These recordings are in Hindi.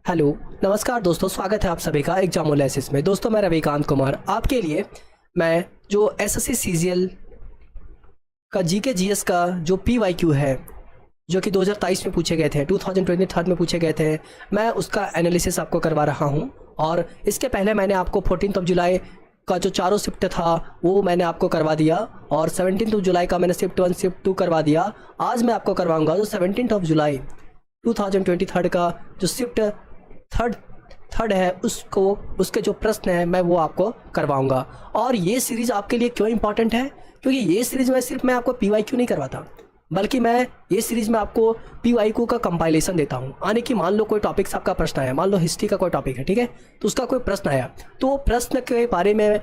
हेलो, नमस्कार दोस्तों, स्वागत है आप सभी का एग्जामोलाइसिस में। दोस्तों मैं रविकांत कुमार आपके लिए मैं जो एसएससी सीजीएल का जीके जीएस का जो पीवाईक्यू है जो कि 2023 में पूछे गए थे, 2023 में पूछे गए थे, मैं उसका एनालिसिस आपको करवा रहा हूं। और इसके पहले मैंने आपको 14 जुलाई का जो चारों शिफ्ट था वो मैंने आपको करवा दिया और 17 जुलाई का मैंने शिफ्ट 1 शिफ्ट 2 करवा दिया। आज मैं आपको करवाऊंगा जो 17 जुलाई 2023 का जो शिफ्ट थर्ड है उसके जो प्रश्न है मैं वो आपको करवाऊंगा। और ये सीरीज़ आपके लिए क्यों इंपॉर्टेंट है, क्योंकि ये सीरीज़ मैं आपको पीवाईक्यू नहीं करवाता, बल्कि मैं ये सीरीज़ में आपको पीवाईक्यू का कंपाइलेशन देता हूँ। यानी कि मान लो कोई टॉपिक से आपका प्रश्न आया, मान लो हिस्ट्री का कोई टॉपिक है, ठीक है, तो उसका कोई प्रश्न आया, तो प्रश्न के बारे में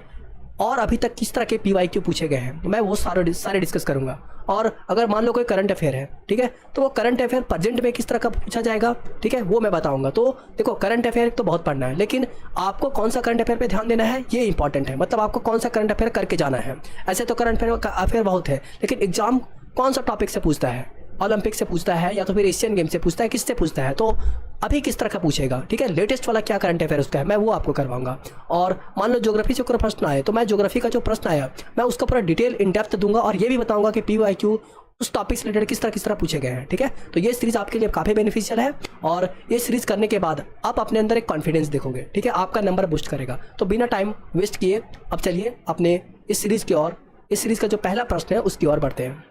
और अभी तक किस तरह के पीवाईक्यू पूछे गए हैं मैं वो सारे डिस्कस करूंगा। और अगर मान लो कोई करंट अफेयर है, ठीक है, तो वो करंट अफेयर प्रेजेंट में किस तरह का पूछा जाएगा, ठीक है, वो मैं बताऊंगा। तो देखो, करंट अफेयर तो बहुत पढ़ना है, लेकिन आपको कौन सा करंट अफेयर पे ध्यान देना है ये इंपॉर्टेंट है। मतलब आपको कौन सा करंट अफेयर करके जाना है। ऐसे तो करंट अफेयर बहुत है, लेकिन एग्जाम कौन सा टॉपिक से पूछता है, ओलंपिक से पूछता है या तो फिर एशियन गेम से पूछता है, किससे पूछता है, तो अभी किस तरह का पूछेगा, ठीक है, लेटेस्ट वाला क्या करंट अफेयर उसका है मैं वो आपको करवाऊंगा। और मान लो ज्योग्राफी से कोई प्रश्न आए तो मैं ज्योग्राफी का जो प्रश्न आया मैं उसका पूरा डिटेल इन डेप्थ दूंगा और ये भी बताऊंगा कि पीवाईक्यू उस टॉपिक से रिलेटेड किस तरह पूछे गए हैं, ठीक है। तो ये सीरीज आपके लिए काफ़ी बेनिफिशियल है और ये सीरीज करने के बाद आप अपने अंदर एक कॉन्फिडेंस देखोगे, ठीक है, आपका नंबर बूस्ट करेगा। तो बिना टाइम वेस्ट किए अब चलिए अपने इस सीरीज की ओर, इस सीरीज का जो पहला प्रश्न है उसकी ओर बढ़ते हैं।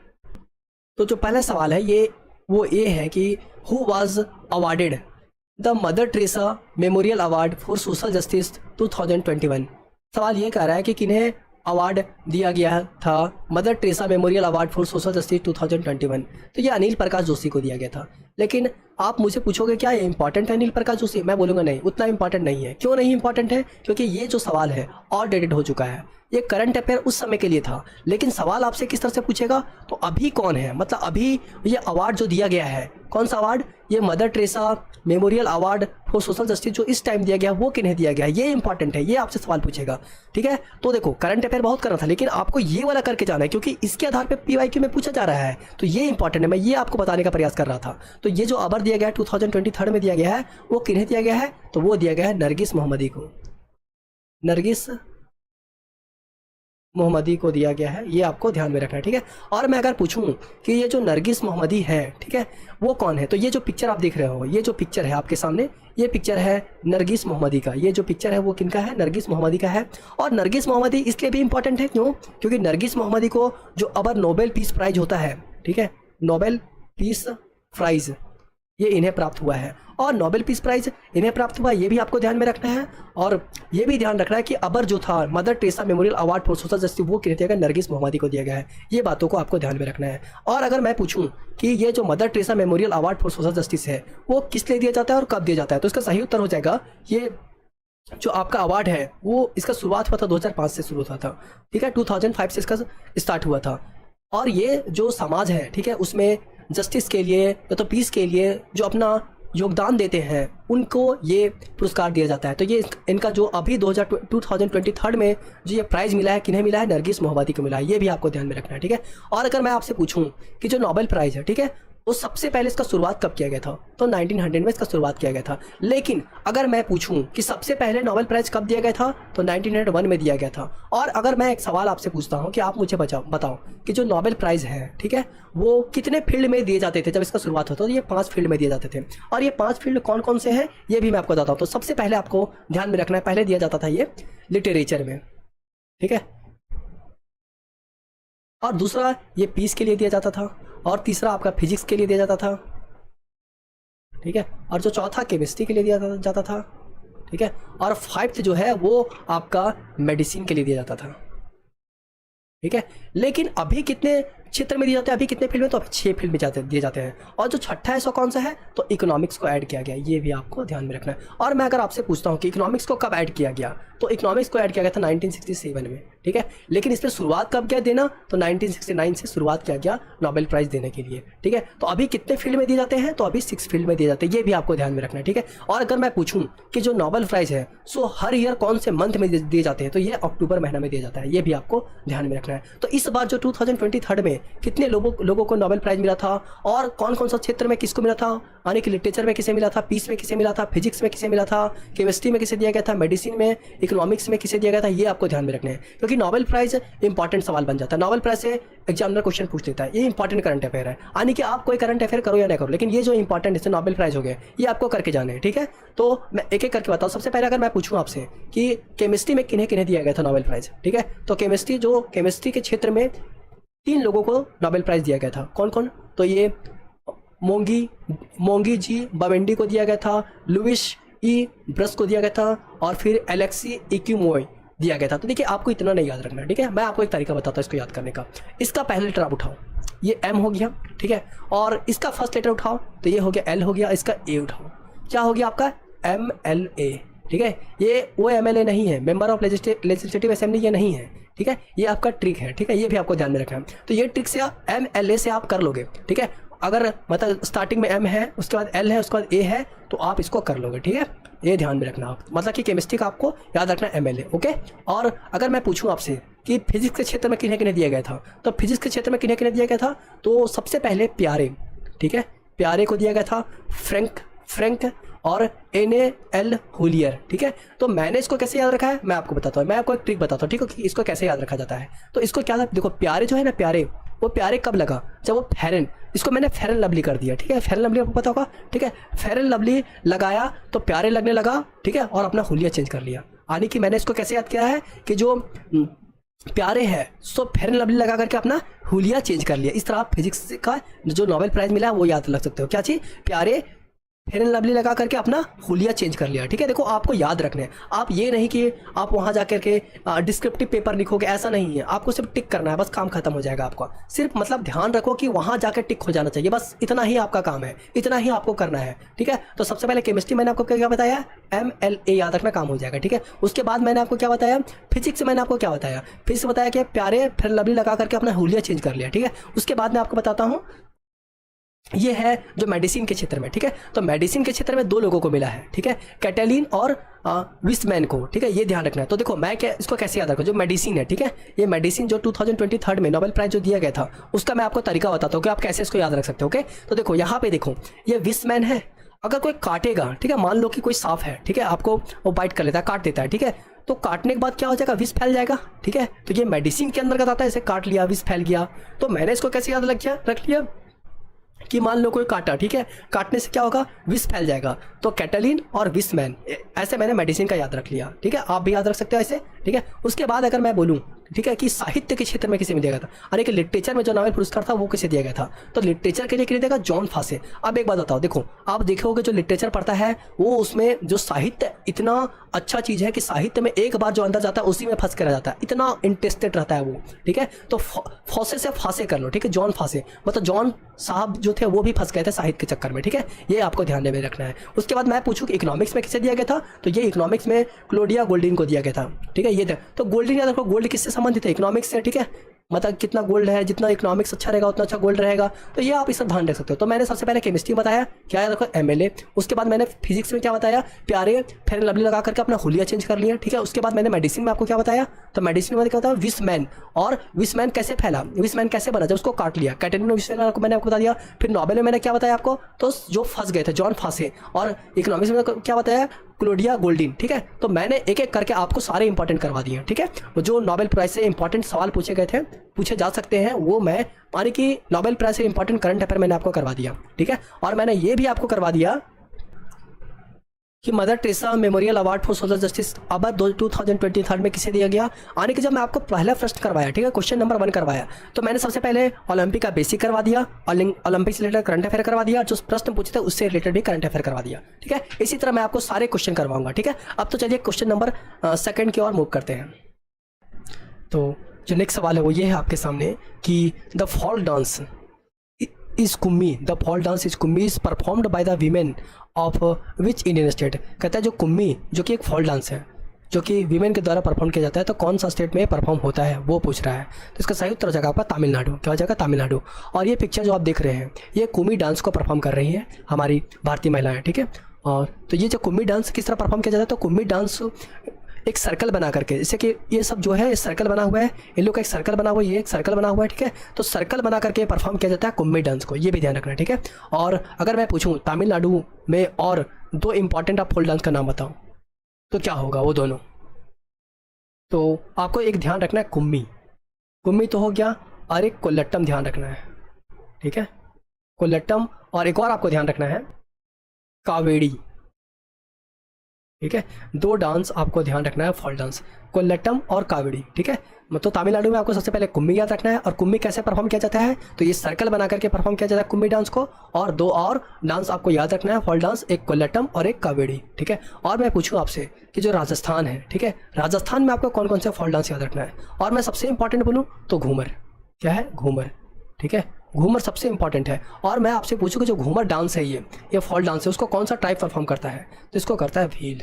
तो जो पहला सवाल है ये है कि who was awarded the mother Teresa memorial award for social justice 2021। सवाल ये कह रहा है कि किन्हें अवार्ड दिया गया था mother Teresa memorial award for social justice 2021। तो ये अनिल प्रकाश जोशी को दिया गया था। लेकिन आप मुझे पूछोगे क्या ये इंपॉर्टेंट है अनिल प्रकाश जोशी, मैं बोलूँगा नहीं, उतना इंपॉर्टेंट नहीं है। क्यों नहीं इंपॉर्टेंट है, क्योंकि ये जो सवाल है और डेटेड हो चुका है, ये करंट अफेयर उस समय के लिए था, लेकिन सवाल आपसे किस तरह से पूछेगा, तो अभी कौन है, मतलब अभी ये अवार्ड जो दिया गया है, कौन सा अवार्ड, ये mother Teresa memorial award for social justice जो इस टाइम दिया गया वो किन्हें दिया गया, ये इंपॉर्टेंट है, ये आपसे सवाल पूछेगा, ठीक है। तो देखो, करंट अफेयर बहुत करना था, लेकिन आपको ये वाला करके जाना है क्योंकि इसके आधार पर पीवाईक्यू में पूछा जा रहा है, तो ये इंपॉर्टेंट है, मैं ये आपको बताने का प्रयास कर रहा था। तो ये जो अवार्ड दिया गया है 2023 में दिया गया है वो किन्हें दिया गया है, तो वो दिया गया है नरगिस मोहम्मदी को, नरगिस मोहम्मदी को दिया गया है, ये आपको ध्यान में रखना है, ठीक है। और मैं अगर पूछूं कि ये जो नरगिस मोहम्मदी है, ठीक है, वो कौन है, तो ये जो पिक्चर आप देख रहे हो, ये जो पिक्चर है आपके सामने, ये पिक्चर है नरगिस मोहम्मदी का। ये जो पिक्चर है वो किनका है, नरगिस मोहम्मदी का है। और नरगिस मोहम्मदी इसलिए भी इंपॉर्टेंट है, क्यों, क्योंकि नरगिस मोहम्मदी को जो अबर नोबेल पीस प्राइज होता है, ठीक है, नोबेल पीस प्राइज ये इन्हें प्राप्त हुआ है। और नोबेल पीस प्राइज इन्हें प्राप्त हुआ, ये भी आपको ध्यान में रखना है। और ये भी ध्यान रखना है कि अबर जो था mother Teresa memorial award for social justice वो किन्हें दिया गया, नरगिस मोहम्मदी को दिया गया है। ये बातों को आपको ध्यान में रखना है। और अगर मैं पूछूं कि ये जो mother Teresa memorial award for social justice है वो किस लिए दिया जाता है और कब दिया जाता है, तो इसका सही उत्तर हो जाएगा, ये जो आपका अवार्ड है वो इसका शुरुआत हुआ था 2005 से शुरू हुआ था, ठीक है, 2005 से इसका स्टार्ट हुआ था। और ये जो समाज है, ठीक है, उसमें जस्टिस के लिए या तो पीस के लिए जो अपना योगदान देते हैं उनको ये पुरस्कार दिया जाता है। तो ये इनका जो अभी 2023 में जो ये प्राइज़ मिला है किन्हें मिला है, नरगिस मोहम्मदी को मिला है, ये भी आपको ध्यान में रखना है, ठीक है। और अगर मैं आपसे पूछूं कि जो नोबेल प्राइज़ है, ठीक है, वो सबसे पहले इसका शुरुआत कब किया गया था, तो 1900 में इसका शुरुआत किया गया था। लेकिन अगर मैं पूछूं कि सबसे पहले नोबेल प्राइज़ कब दिया गया था, तो 1901 में दिया गया था। और अगर मैं एक सवाल आपसे पूछता हूं कि आप मुझे बताओ कि जो नोबेल प्राइज़ है, ठीक है, वो कितने फील्ड में दिए जाते थे जब इसका शुरुआत होता, तो ये 5 फील्ड में दिए जाते थे। और ये 5 फील्ड कौन कौन से हैं ये भी मैं आपको बताता हूँ। तो सबसे पहले आपको ध्यान में रखना है, पहले दिया जाता था ये लिटरेचर में, ठीक है, और दूसरा ये पीस के लिए दिया जाता था, और तीसरा आपका फिजिक्स के लिए दिया जाता था, ठीक है, और जो चौथा केमिस्ट्री के लिए दिया जाता था, ठीक है, और 5th जो है वो आपका मेडिसिन के लिए दिया जाता था, ठीक है। लेकिन अभी कितने क्षेत्र में दिए जाते हैं, अभी कितने फील्ड में, तो अभी 6 फील्ड में दिए जाते हैं। और जो छठा है सो कौन सा है, तो इकोनॉमिक्स को ऐड किया गया, ये भी आपको ध्यान में रखना है। और मैं अगर आपसे पूछता हूँ कि इकोनॉमिक्स को कब ऐड किया गया, तो इकोनॉमिक्स को ऐड किया गया था 1967 में, ठीक है। लेकिन इसमें शुरुआत कब किया देना, तो 1969 से शुरुआत किया गया नोबेल प्राइज़ देने के लिए, ठीक है। तो अभी कितने फील्ड में दिए जाते हैं, तो अभी 6 फील्ड में दिए जाते हैं, ये भी आपको ध्यान में रखना है, ठीक है। और अगर मैं पूछूं कि जो नोबेल प्राइज़ है सो हर ईयर कौन से मंथ में दिए जाते हैं, तो ये अक्टूबर महीना में दिया जाता है, ये भी आपको ध्यान में रखना है। तो इस बार जो 2023 में कितने लोगों को नोबेल प्राइज़ मिला था और कौन कौन सा क्षेत्र में किसको मिला था, यानी कि लिटरेचर में किसे मिला था, पीस में किसे मिला था, फिजिक्स में किसे मिला था, केमिस्ट्री में किसे दिया गया था, मेडिसिन में, इकोनॉमिक्स में किसे दिया गया था, ये आपको ध्यान में रखना है, क्योंकि नोबेल प्राइज इंपॉर्टेंट सवाल बन जाता है। नोबेल प्राइज से एग्जामिनर क्वेश्चन पूछ लेता है, ये इंपॉर्टेंट करंट अफेयर है, यानी कि आप कोई करंट अफेयर करो या ना करो, लेकिन ये जो इंपॉर्टेंट जैसे नोबेल प्राइज हो गए ये आपको करके जाने हैं, ठीक है। तो मैं एक एक करके बताऊँ। सबसे पहले अगर मैं पूछूं आपसे कि केमिस्ट्री में किन्हें किन्हें दिया गया था नोबेल प्राइज, ठीक है, तो केमिस्ट्री के क्षेत्र में 3 लोगों को नोबेल प्राइज दिया गया था। कौन कौन? तो ये मोंगी जी बावेंडी को दिया गया था, लुइस ई ब्रस को दिया गया था, और फिर एलेक्सी इक्यूमोय दिया गया था। तो देखिए आपको इतना नहीं याद रखना है, ठीक है, मैं आपको एक तरीका बताता हूँ इसको याद करने का। इसका पहला लेटर आप उठाओ, ये एम हो गया, ठीक है, और इसका फर्स्ट लेटर उठाओ तो ये हो गया एल हो गया, इसका ए उठाओ, क्या हो गया आपका MLA, ठीक है। ये वो MLA नहीं है, मेंबर ऑफ लेजिस्लेटिव असेंबली, ये नहीं है, ठीक है, ये आपका ट्रिक है, ठीक है, ये भी आपको ध्यान में रखना है। तो ये ट्रिक से आप MLA से आप कर लोगे, ठीक है। अगर मतलब स्टार्टिंग में M है, उसके बाद L है, उसके बाद A है, तो आप इसको कर लोगे, ठीक है, ये ध्यान में रखना आप, मतलब कि केमिस्ट्री का आपको याद रखना है MLA, ओके। और अगर मैं पूछूं आपसे कि फिजिक्स के क्षेत्र में किन्हें किन्हें दिया गया था, तो फिजिक्स के क्षेत्र में किन्हें किन्हें दिया गया था, तो सबसे पहले प्यारे, ठीक है, प्यारे को दिया गया था, फ्रैंक और NAL हुलियर, ठीक है। तो मैंने इसको कैसे याद रखा है मैं आपको बताता हूँ, मैं आपको एक ट्रिक बताता हूँ, ठीक है, कि इसको कैसे याद रखा जाता है। तो इसको क्या था, देखो प्यारे जो है ना, प्यारे, वो प्यारे कब लगा, जब वो फेरन, इसको मैंने फेरन लवली कर दिया, ठीक है, फेरन लवली आपको पता होगा, ठीक है, फेरन लवली लगाया तो प्यारे लगने लगा, ठीक है, और अपना हुलिया चेंज कर लिया। यानी कि मैंने इसको कैसे याद किया है कि जो प्यारे है सो फेरन लवली लगा करके अपना हुलिया चेंज कर लिया। इस तरह आप फिजिक्स का जो नोबेल प्राइज मिला है वो याद रख सकते हो। क्या चीज़? प्यारे फेरन लवली लगा करके अपना हुलिया चेंज कर लिया, ठीक है। देखो आपको याद रखना है, आप ये नहीं कि आप वहाँ जा करके डिस्क्रिप्टिव पेपर लिखोगे, ऐसा नहीं है, आपको सिर्फ टिक करना है, बस काम खत्म हो जाएगा आपका। सिर्फ मतलब ध्यान रखो कि वहाँ जाकर टिक हो जाना चाहिए, बस इतना ही आपका काम है, इतना ही आपको करना है, ठीक है। तो सबसे पहले केमिस्ट्री मैंने आपको क्या बताया, MLA याद रखना, काम हो जाएगा, ठीक है। उसके बाद मैंने आपको क्या बताया, फिजिक्स मैंने आपको क्या बताया, फिजिक्स बताया कि प्यारे फेरन लवली लगा करके अपना हुलिया चेंज कर लिया, ठीक है। उसके बाद मैं आपको बताता हूँ, ये है जो मेडिसिन के क्षेत्र में, ठीक है। तो मेडिसिन के क्षेत्र में 2 लोगों को मिला है, ठीक है, कैटेलिन और विस्मैन को, ठीक है, ये ध्यान रखना है। तो देखो मैं क्या इसको कैसे याद रखूँ, जो मेडिसिन है, ठीक है, ये मेडिसिन जो 2023 में नोबेल प्राइज जो दिया गया था उसका मैं आपको तरीका बताता हूँ कि आप कैसे इसको याद रख सकते हो, ओके। तो देखो यहाँ पे देखो ये विस्मैन है, अगर कोई काटेगा, ठीक है, मान लो कि कोई सांप है, ठीक है, आपको वो बाइट कर लेता है, काट देता है, ठीक है, तो काटने के बाद क्या हो जाएगा, विष फैल जाएगा, ठीक है। तो ये मेडिसिन के अंदर का आता है, ऐसे काट लिया विष फैल गया, तो मैंने इसको कैसे याद रख लिया कि मान लो कोई काटा, ठीक है, काटने से क्या होगा, विष फैल जाएगा, तो कैटेलिन और विस्मैन, ऐसे मैंने मेडिसिन का याद रख लिया, ठीक है, आप भी याद रख सकते हो ऐसे, ठीक है। उसके बाद अगर मैं बोलूँ, ठीक है, कि साहित्य के क्षेत्र में किसे दिया गया था, अरे कि लिटरेचर में जो नोबेल पुरस्कार था वो किसे दिया गया था, तो लिटरेचर के लिए किसे देगा, जॉन फासे। अब एक बात बताओ, देखो आप देखोगे जो लिटरेचर पढ़ता है वो उसमें जो साहित्य इतना अच्छा चीज़ है कि साहित्य में एक बार जो अंदर जाता है उसी में फंस कर रह जाता है, इतना इंटरेस्टेड रहता है वो, ठीक है। तो फौसे से फासे कर लो, ठीक है, जॉन फासे, मतलब जॉन साहब जो थे वो भी फंस गए थे साहित्य के चक्कर में, ठीक है, ये आपको ध्यान में रखना है। उसके बाद मैं पूछूँ कि इकोनॉमिक्स में किसे दिया गया था, तो ये इकोनॉमिक्स में क्लोडिया गोल्डिन को दिया गया था, ठीक है, ये था। तो गोल्डिन याद रखो, गोल्ड किससे संबंधित है, इकोनॉमिक्स से, ठीक है, मतलब कितना गोल्ड है, जितना इकोनॉमिक्स अच्छा रहेगा उतना अच्छा गोल्ड रहेगा, तो ये आप इसका ध्यान रख सकते हो। तो मैंने सबसे पहले केमिस्ट्री बताया, क्या याद रखो, MLA। उसके बाद मैंने फिजिक्स में क्या बताया, प्यारे फेरन लवली लगा करके अपना हुलिया चेंज कर लिया, ठीक है। उसके बाद मैंने मेडिसिन में आपको क्या बताया, तो मेडिसिन में क्या बताया, विस्मैन, और विस्मैन कैसे फैला, विस्मैन कैसे बना, जब उसको काट लिया, कैटेलिन विस्मैन को मैंने आपको बता दिया। फिर नोबेल में मैंने क्या बताया आपको, तो जो फंस गए थे जॉन फासे, और इकोनॉमिक्स में क्या बताया, क्लोडिया गोल्डिन, ठीक है। तो मैंने एक एक करके आपको सारे इंपॉर्टेंट करवा दिए, ठीक है। जो नोबेल प्राइज से इंपॉर्टेंट सवाल पूछे गए थे, पूछे जा सकते हैं, वो मैं मानी कि नोबेल प्राइज से इंपॉर्टेंट करंट अफेयर मैंने आपको करवा दिया, ठीक है। और मैंने ये भी आपको करवा दिया कि mother Teresa memorial award for social justice अब 2023 में किसे दिया गया। आने के जब मैं आपको पहला प्रश्न करवाया, ठीक है, क्वेश्चन नंबर 1 करवाया, तो मैंने सबसे पहले ओलंपिक का बेसिक करवा दिया, ओलंपिक से रिलेटेड करंट अफेयर करवा दिया, जो प्रश्न पूछे थे उससे रिलेटेड भी करंट अफेयर करवा दिया, ठीक है। इसी तरह मैं आपको सारे क्वेश्चन करवाऊंगा, ठीक है। अब तो चलिए क्वेश्चन नंबर 2 की ओर मूव करते हैं। तो जो नेक्स्ट सवाल है वो ये है आपके सामने कि the fall dance is Kummi, the fall dance is Kummi is performed by the women of which Indian state. कहता है जो कुम्मी, जो कि एक फॉल डांस है, जो कि वीमेन के द्वारा परफॉर्म किया जाता है, तो कौन सा स्टेट में परफॉर्म होता है वो पूछ रहा है। तो इसका सही उत्तर हो जाएगा आपका तमिलनाडु। क्या हो जाएगा, तमिलनाडु। और ये पिक्चर जो आप देख रहे हैं ये कुम्मी डांस को परफॉर्म कर रही है हमारी भारतीय महिलाएं, ठीक है। और तो ये जो कुम्मी डांस किस तरह परफॉर्म किया जाता है, तो कुम्मी डांस एक सर्कल बना करके, जैसे कि ये सब जो है सर्कल बना हुआ है, इन लोग का एक सर्कल बना हुआ है, ये एक सर्कल बना हुआ है, ठीक है। तो सर्कल बना करके परफॉर्म किया जाता है कुम्मी डांस को, ये भी ध्यान रखना है, ठीक है। और अगर मैं पूछूं तमिलनाडु में और 2 इंपॉर्टेंट आप फोल्क डांस का नाम बताओ तो क्या होगा वो दोनों। तो आपको एक ध्यान रखना है कुम्मी, कुम्मी तो हो गया, और एक कोल्लट्टम ध्यान रखना है, ठीक है, कोल्लट्टम। और एक और आपको ध्यान रखना है कावेड़ी, ठीक है। 2 डांस आपको ध्यान रखना है फोल्क डांस, कोल्लट्टम और कावेड़ी, ठीक है। तो तमिलनाडु में आपको सबसे पहले कुम्मी याद रखना है, और कुम्मी कैसे परफॉर्म किया जाता है, तो ये सर्कल बना करके परफॉर्म किया जाता है कुम्मी डांस को। और 2 और डांस आपको याद रखना है फोल्क डांस, एक कोल्लट्टम और एक कावेड़ी, ठीक है। और मैं पूछूं आपसे कि जो राजस्थान है, ठीक है, राजस्थान में आपको कौन कौन से फोल्क डांस याद रखना है। और मैं सबसे इंपॉर्टेंट बोलूँ तो घूमर, क्या है, घूमर, ठीक है, घूमर सबसे इंपॉर्टेंट है। और मैं आपसे पूछूं कि जो घूमर डांस है ये फोल्क डांस है, उसको कौन सा ट्राइब परफॉर्म करता है, तो इसको करता है भील।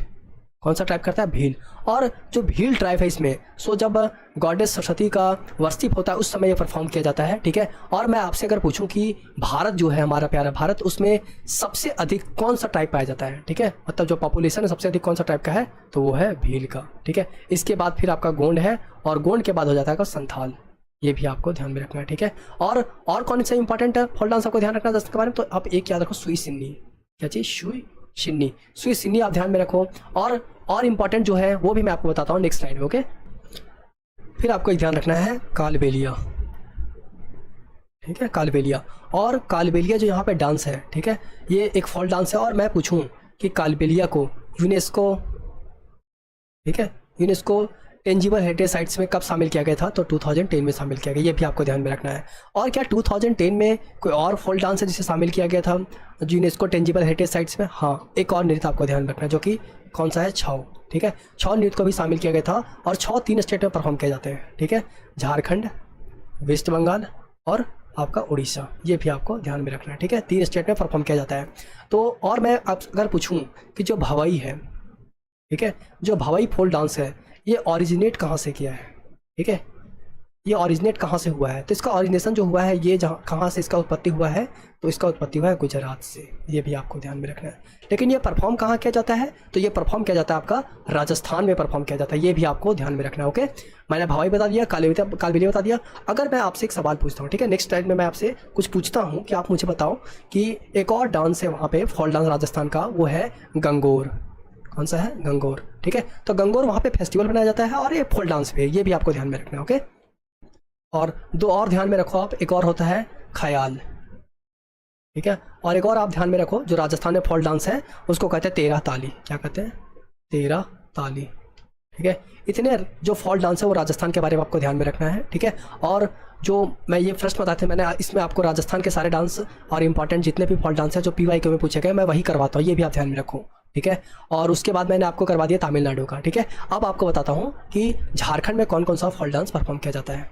कौन सा ट्राइब करता है, भील। और जो भील ट्राइब है इसमें, सो जब गॉडेस सरस्वती का वर्षिप होता है उस समय ये परफॉर्म किया जाता है, ठीक है। और मैं आपसे अगर पूछूं कि भारत जो है हमारा प्यारा भारत, उसमें सबसे अधिक कौन सा ट्राइब पाया जाता है, ठीक है, मतलब जो पॉपुलेशन है सबसे अधिक कौन सा ट्राइब का है, तो वो है भील का, ठीक है। इसके बाद फिर आपका गोंड है, और गोंड के बाद हो जाता है संथाल, ये भी आपको ध्यान में रखना है, ठीक है। और कौन सा इंपॉर्टेंट फोल्क डांस आपको ध्यान रखना है के बारे में, तो आप एक याद रखो, सुई सिन्नी, क्या चीज़, सुई सिन्नी आप ध्यान में रखो। और इंपॉर्टेंट जो है वो भी मैं आपको बताता हूँ नेक्स्ट स्लाइड में, ओके। फिर आपको एक ध्यान रखना है कालबेलिया, ठीक है, कालबेलिया। और कालबेलिया जो यहाँ पे डांस है, ठीक है, ये एक फोल्क डांस है। और मैं पूछूं कि कालबेलिया को यूनेस्को, ठीक है, यूनेस्को टेंजिबल हेरिटेज साइट्स में कब शामिल किया गया था, तो 2010 में शामिल किया गया, ये भी आपको ध्यान में रखना है। और क्या 2010 में कोई और फोल्क डांस है जिसे शामिल किया गया था यूनेस्को टेंजिबल हेरिटेज साइट्स में, हाँ, एक और नृत्य आपको ध्यान में रखना है, जो कि कौन सा है, छाऊ, ठीक है। छाऊ नृत्य को भी शामिल किया गया था। और छाऊ 3 स्टेट में परफॉर्म किए जाते हैं, ठीक है, झारखंड, वेस्ट बंगाल और आपका उड़ीसा, ये भी आपको ध्यान में रखना है, ठीक है। 3 स्टेट में परफॉर्म किया जाता है। तो और मैं आप अगर पूछूं कि जो भवाई है, ठीक है, जो भवाई फोल्क डांस है, ये ओरिजिनेट कहाँ से किया है, ठीक है, ये ओरिजिनेट कहाँ से हुआ है, तो इसका ओरिजिनेशन जो हुआ है ये जहाँ कहाँ से इसका उत्पत्ति हुआ है, तो इसका उत्पत्ति हुआ है गुजरात से, ये भी आपको ध्यान में रखना है। लेकिन ये परफॉर्म कहाँ किया जाता है, तो ये परफॉर्म किया जाता है आपका राजस्थान में परफॉर्म किया जाता है, ये भी आपको ध्यान में रखना है, ओके। मैंने भवाई बता दिया, कालबेलिया बता दिया। अगर मैं आपसे एक सवाल पूछता हूँ, ठीक है, नेक्स्ट स्लाइड में मैं आपसे कुछ पूछता हूँ कि आप मुझे बताओ कि एक और डांस है वहाँ पे फोल्क डांस राजस्थान का, वो है गंगोर। कौन सा है, गंगोर, ठीक है। तो गंगोर वहाँ पे फेस्टिवल बनाया जाता है, और ये फोल्क डांस भी है, ये भी आपको ध्यान में रखना है, ओके। और 2 और ध्यान में रखो आप, एक और होता है ख्याल, ठीक है। और एक और आप ध्यान में रखो, जो राजस्थान में फोल्क डांस है उसको कहते हैं 13 ताली, क्या कहते हैं, 13 ताली, ठीक है। इतने जो फोल्क डांस है वो राजस्थान के बारे में आपको ध्यान में रखना है, ठीक है। और जो मैं ये प्रश्न बताते मैंने, इसमें आपको राजस्थान के सारे डांस और इंपॉर्टेंट जितने भी फोल्क डांस है जो PYQ में पूछे गए, मैं वही करवाता हूँ, ये भी आप ध्यान में रखो, ठीक है। और उसके बाद मैंने आपको करवा दिया तमिलनाडु का, ठीक है। अब आपको बताता हूँ कि झारखंड में कौन कौन सा फोल्क डांस परफॉर्म किया जाता है,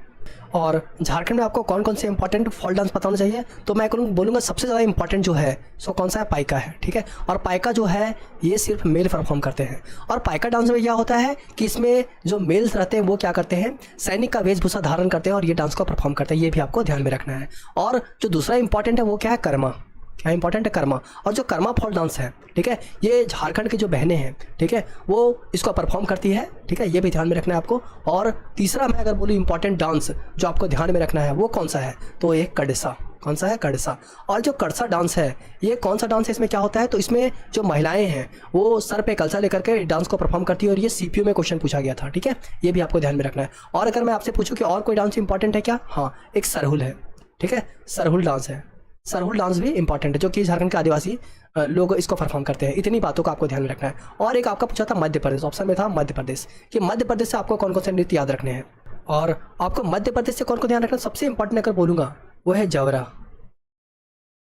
और झारखंड में आपको कौन कौन से इंपॉर्टेंट फोल्क डांस पता होना चाहिए। तो मैं बोलूँगा सबसे ज़्यादा इंपॉर्टेंट जो है सो कौन सा है, पाइका है, ठीक है। और पाइका जो है ये सिर्फ मेल परफॉर्म करते हैं। और पाइका डांस में क्या होता है कि इसमें जो मेल्स रहते हैं वो क्या करते हैं, सैनिक का वेशभूषा धारण करते हैं और ये डांस को परफॉर्म करते हैं, ये भी आपको ध्यान में रखना है। और जो दूसरा इंपॉर्टेंट है वो क्या है, कर्मा, क्या इंपॉर्टेंट है, कर्मा। और जो कर्मा फोल्क डांस है, ठीक है, ये झारखंड की जो बहनें हैं, ठीक है, वो इसको परफॉर्म करती है, ठीक है, ये भी ध्यान में रखना है आपको। और तीसरा मैं अगर बोलूँ इंपॉर्टेंट डांस जो आपको ध्यान में रखना है वो कौन सा है, तो ये कड़सा, कौन सा है, कड़सा। और जो कड़सा डांस है ये कौन सा डांस है, इसमें क्या होता है, तो इसमें जो महिलाएं हैं वो सर पे कलसा लेकर के डांस को परफॉर्म करती है, और ये CPU में क्वेश्चन पूछा गया था, ठीक है, ये भी आपको ध्यान में रखना है। और अगर मैं आपसे पूछूं कि और कोई डांस इंपॉर्टेंट है क्या, हाँ, एक सरहुल है, ठीक है, सरहुल डांस है, सरहुल डांस भी इंपॉर्टेंट है, जो कि झारखंड के आदिवासी लोग इसको परफॉर्म करते हैं। इतनी बातों का आपको ध्यान में रखना है। और एक आपका पूछा था मध्य प्रदेश, ऑप्शन में था मध्य प्रदेश, कि मध्य प्रदेश से आपको कौन कौन से नृत्य याद रखने हैं। और आपको मध्य प्रदेश से कौन कौन ध्यान रखना, सबसे इंपॉर्टेंट अगर बोलूँगा वो है जवरा,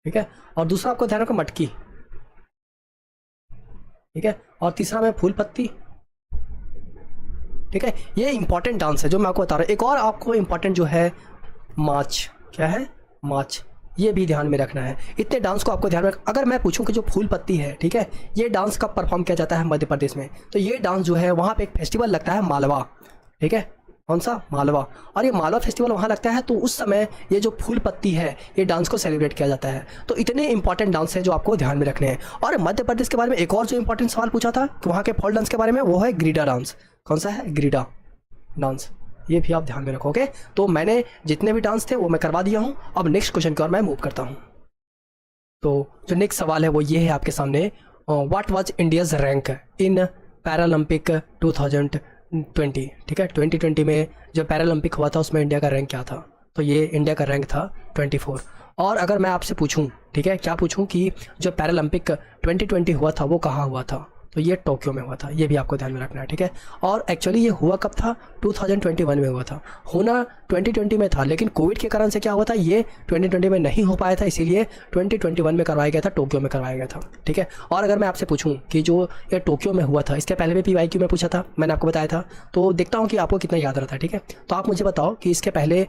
ठीक है। और दूसरा आपको ध्यान रखो मटकी, ठीक है। और तीसरा में फूल पत्ती, ठीक है। ये इंपॉर्टेंट डांस है जो मैं आपको बता रहा हूँ। एक और आपको इंपॉर्टेंट जो है माच, क्या है, माच, ये भी ध्यान में रखना है। इतने डांस को आपको ध्यान में अगर मैं पूछूं कि जो फूल पत्ती है, ठीक है, ये डांस कब परफॉर्म किया जाता है मध्य प्रदेश में, तो ये डांस जो है वहाँ पे एक फेस्टिवल लगता है मालवा, ठीक है, कौन सा, मालवा। और ये मालवा फेस्टिवल वहाँ लगता है, तो उस समय ये जो फूल पत्ती है ये डांस को सेलिब्रेट किया जाता है। तो इतने इंपॉर्टेंट डांस है जो आपको ध्यान में रखने हैं। और मध्य प्रदेश के बारे में एक और जो इंपॉर्टेंट सवाल पूछा था कि वहाँ के फोल्क डांस के बारे में, वो है गिरिडा डांस। कौन सा है, ग्रीडा डांस, ये भी आप ध्यान में रखोगे। तो मैंने जितने भी डांस थे वो मैं करवा दिया हूँ। अब नेक्स्ट क्वेश्चन की ओर मैं मूव करता हूँ। तो जो नेक्स्ट सवाल है वो ये है आपके सामने, what was India's rank in Paralympic 2020। ठीक है, 2020 में जो पैरालंपिक हुआ था उसमें इंडिया का रैंक क्या था, तो ये इंडिया का रैंक था 24। और अगर मैं आपसे पूछूं, ठीक है, क्या पूछूं कि जो पैरालंपिक 2020 हुआ था वो कहाँ हुआ था, तो ये टोक्यो में हुआ था। ये भी आपको ध्यान में रखना है, ठीक है। और एक्चुअली ये हुआ कब था, 2021 में हुआ था। होना 2020 में था, लेकिन कोविड के कारण से क्या हुआ था, ये 2020 में नहीं हो पाया था, इसीलिए 2021 में करवाया गया था, टोक्यो में करवाया गया था, ठीक है। और अगर मैं आपसे पूछूं कि जो ये टोक्यो में हुआ था, इसके पहले भी PYQ में पूछा था, मैंने आपको बताया था, तो देखता हूँ कि आपको कितना याद रहता है, ठीक है। तो आप मुझे बताओ कि इसके पहले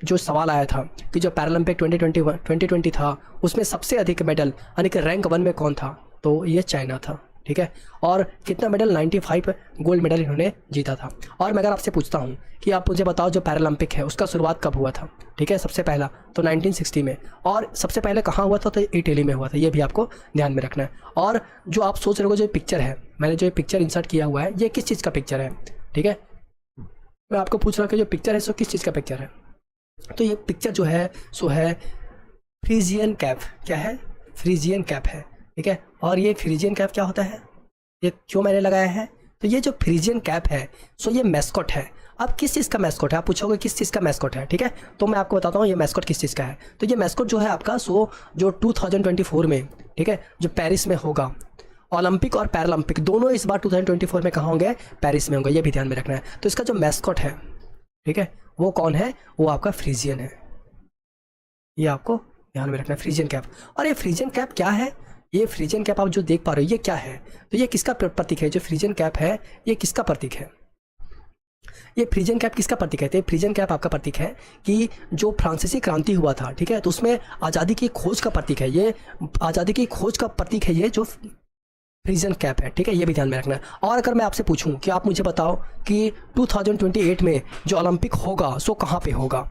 जो सवाल आया था कि जो पैरालंपिक 2020 था उसमें सबसे अधिक मेडल यानी कि रैंक 1 में कौन था, तो ये चाइना था, ठीक है। और कितना मेडल, 95 गोल्ड मेडल इन्होंने जीता था। और मैं अगर आपसे पूछता हूँ कि आप मुझे बताओ जो पैरालंपिक है उसका शुरुआत कब हुआ था, ठीक है, सबसे पहला तो 1960 में। और सबसे पहले कहाँ हुआ था, तो इटली में हुआ था, ये भी आपको ध्यान में रखना है। और जो आप सोच रहे हो जो पिक्चर है, मैंने जो पिक्चर इंसर्ट किया हुआ है, ये किस चीज़ का पिक्चर है, ठीक है। मैं आपको पूछ रहा हूँ कि जो पिक्चर है सो किस चीज़ का पिक्चर है, तो ये पिक्चर जो है सो है फ्रीजियन कैप। क्या है, फ्रीजियन कैप है, ठीक है। और ये फ्रीजियन कैप क्या होता है, ये क्यों मैंने लगाया है, तो ये जो फ्रीजियन कैप है सो ये मैस्कॉट है। अब किस चीज़ का मैस्कॉट है, आप पूछोगे किस चीज़ का मैस्कॉट है, ठीक है। तो मैं आपको बताता हूँ ये मैस्कॉट किस चीज़ का है। तो ये मैस्कॉट जो है आपका सो जो 2024 में, ठीक है, जो पेरिस में होगा, ओलंपिक और पैरालंपिक दोनों इस बार 2024 में कहाँ होंगे, पेरिस में होंगे, ये भी ध्यान में रखना है। तो इसका जो मैस्कॉट है, ठीक है, वो कौन है, वो आपका फ्रीजियन है, ये आपको ध्यान में रखना है, फ्रीजियन कैप। और ये फ्रीजियन कैप क्या है, ये फ्रीजियन कैप आप जो देख पा रहे हो ये क्या है, तो ये किसका प्रतीक है, जो फ्रीजियन कैप है ये किसका प्रतीक है, ये फ्रीजियन कैप किसका प्रतीक है, तो फ्रीजियन कैप आपका प्रतीक है कि जो फ्रांसीसी क्रांति हुआ था, ठीक है, तो उसमें आज़ादी की खोज का प्रतीक है, ये आज़ादी की खोज का प्रतीक है, ये जो फ्रीजियन कैप है, ठीक है, ये भी ध्यान में रखना है। और अगर मैं आपसे पूछूं कि आप मुझे बताओ कि 2028 में जो ओलंपिक होगा सो कहाँ पे होगा,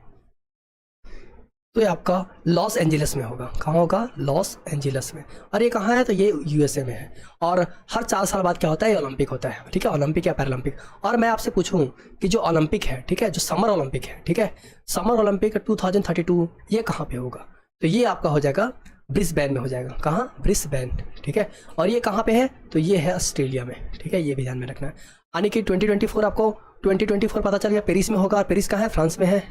तो ये आपका लॉस एंजलिस में होगा। कहाँ होगा, लॉस एंजलिस में। और ये कहाँ है, तो ये USA में है। और हर 4 साल बाद क्या होता है, ये ओलंपिक होता है, ठीक है, ओलंपिक या पैरालंपिक। और मैं आपसे पूछूं कि जो ओलंपिक है, ठीक है, जो समर ओलंपिक है, ठीक है, समर ओलंपिक 2032 ये कहाँ पे होगा, तो ये आपका हो जाएगा ब्रिस्बेन में हो जाएगा। कहाँ, ब्रिस्बेन, ठीक है। और ये कहाँ पे है, तो ये है ऑस्ट्रेलिया में, ठीक है, ये भी ध्यान में रखना है। यानी कि 2024 आपको 2024 पता चल गया पेरिस में होगा, और पेरिस कहाँ है, फ्रांस में है,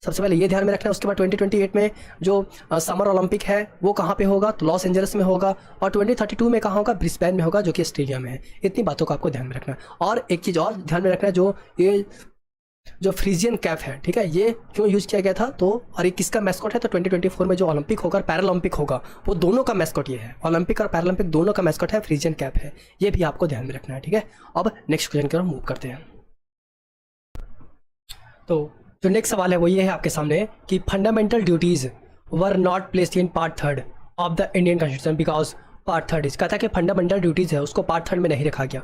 सबसे पहले ये ध्यान में रखना है। उसके बाद 2028 में जो समर ओलंपिक है वो कहाँ पे होगा, तो लॉस एंजलिस में होगा। और 2032 में कहाँ होगा, ब्रिस्बेन में होगा, जो कि ऑस्ट्रेलिया में है। इतनी बातों को आपको ध्यान में रखना है। और एक चीज़ और ध्यान में रखना है, जो ये जो फ्रीजियन कैप है, ठीक है, ये क्यों यूज़ किया गया था, तो और ये किसका मैस्कॉट है, तो 2024 में जो ओलंपिक होगा और पैरालंपिक होगा वो दोनों का मैस्कॉट ये है, ओलंपिक और पैरालंपिक दोनों का मैस्कॉट है फ्रीजियन कैप है। ये भी आपको ध्यान में रखना है, ठीक है। अब नेक्स्ट क्वेश्चन की ओर मूव करते हैं। तो जो नेक्स्ट सवाल है वो ये है आपके सामने कि fundamental duties were not placed in part 3 of the Indian constitution because part 3 कहता है कि फंडामेंटल ड्यूटीज है उसको पार्ट 3 में नहीं रखा गया।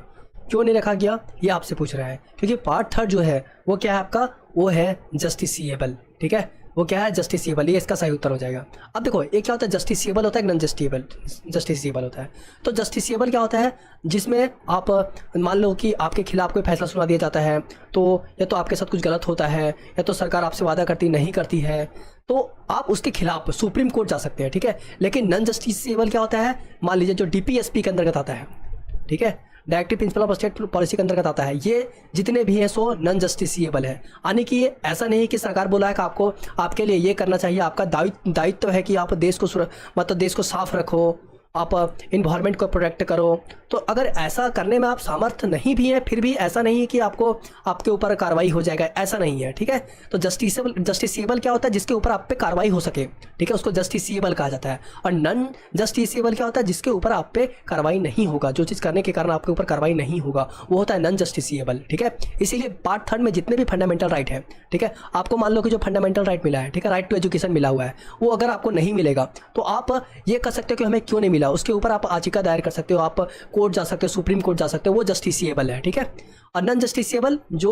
क्यों नहीं रखा गया, ये आपसे पूछ रहा है, क्योंकि पार्ट 3 जो है वो क्या है आपका, वो है जस्टिसिएबल, ठीक है, वो क्या है, जस्टिसिएबल, ये इसका सही उत्तर हो जाएगा। अब देखो ये क्या होता है, जस्टिसिएबल होता है, नॉन जस्टिसिएबल होता है। तो जस्टिसिएबल क्या होता है, जिसमें आप मान लो कि आपके खिलाफ कोई फैसला सुना दिया जाता है, तो या तो आपके साथ कुछ गलत होता है, या तो सरकार आपसे वादा करती नहीं करती है, तो आप उसके खिलाफ सुप्रीम कोर्ट जा सकते हैं, ठीक है। लेकिन नॉन जस्टिसिएबल क्या होता है, मान लीजिए जो DPSP के अंतर्गत आता है, ठीक है, directive principle of state policy के अंतर्गत आता है, ये जितने भी हैं सो नॉन जस्टिसिएबल है। यानी कि ये ऐसा नहीं कि सरकार बोला है कि आपको आपके लिए ये करना चाहिए, आपका दायित्व है कि आप देश को मतलब देश को साफ रखो, आप इन्वायरमेंट को प्रोटेक्ट करो। तो अगर ऐसा करने में आप सामर्थ्य नहीं भी हैं, फिर भी ऐसा नहीं है कि आपको आपके ऊपर कार्रवाई हो जाएगा, ऐसा नहीं है, ठीक है। तो जस्टिसिएबल क्या होता है, जिसके ऊपर आप पे कार्रवाई हो सके, ठीक है, उसको जस्टिसिएबल कहा जाता है। और नॉन जस्टिसिएबल क्या होता है, जिसके ऊपर आप पे कार्रवाई नहीं होगा, जो चीज़ करने के कारण आपके ऊपर कार्रवाई नहीं होगा, वो होता है नॉन जस्टिसिएबल, ठीक है। इसीलिए पार्ट 3 में जितने भी फंडामेंटल राइट है, ठीक है, आपको मान लो कि जो फंडामेंटल राइट मिला है, ठीक है, राइट टू एजुकेशन मिला हुआ है, वो अगर आपको नहीं मिलेगा तो आप ये कर सकते हो कि हमें क्यों नहीं मिला, उसके ऊपर आप याचिका दायर कर सकते हो, आप कोर्ट जा सकते हो, सुप्रीम कोर्ट जा सकते हो, वो जस्टिसिएबल है, ठीक है। और नॉन जस्टिसिएबल जो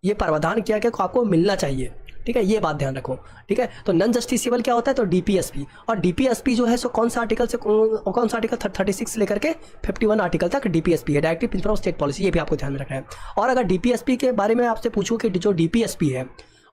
ये प्रावधान किया गया आपको मिलना चाहिए, ठीक है, ये बात ध्यान रखो। ठीक है, तो नॉन जस्टिसेबल क्या होता है, तो डीपीएसपी, और डीपीएसपी जो है सो कौन सा आर्टिकल से कौन सा आर्टिकल 36 से लेकर के 51 आर्टिकल तक डीपीएसपी है, directive principle of state policy, ये भी आपको ध्यान में रखना है। और अगर डीपीएसपी के बारे में आपसे पूछूं कि जो डीपीएसपी है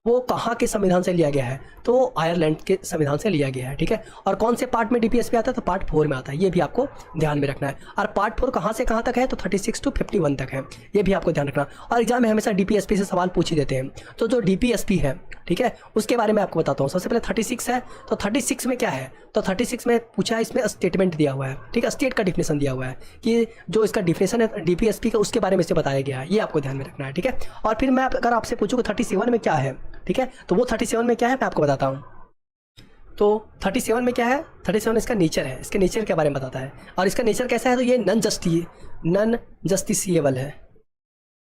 वो कहाँ के संविधान से लिया गया है, तो आयरलैंड के संविधान से लिया गया है। ठीक है, और कौन से पार्ट में डीपीएसपी आता है, तो पार्ट 4 में आता है, ये भी आपको ध्यान में रखना है। और पार्ट 4 कहाँ से कहाँ तक है, तो 36 to 51 तक है, ये भी आपको ध्यान रखना। और एग्जाम में हमेशा डीपीएसपी से सवाल पूछ ही देते हैं, तो जो डीपीएसपी है, ठीक है, उसके बारे में आपको बताता हूँ। सबसे पहले 36 है, तो 36 में क्या है, तो 36 में पूछा है, इसमें स्टेटमेंट दिया हुआ है, ठीक है, स्टेट का डिफिनेशन दिया हुआ है कि जो इसका डिफिनेशन है डीपीएसपी का, उसके बारे में से बताया गया है, ये आपको ध्यान में रखना है। ठीक है, और फिर मैं अगर आपसे पूछूँ कि 37 में क्या है, ठीक है, तो वो 37 में क्या है मैं आपको बताता हूँ। तो 37 में क्या है, 37 इसका नेचर है, इसके नेचर के बारे में बताता है। और इसका नेचर कैसा है, तो ये नॉन जस्टिसेबल है,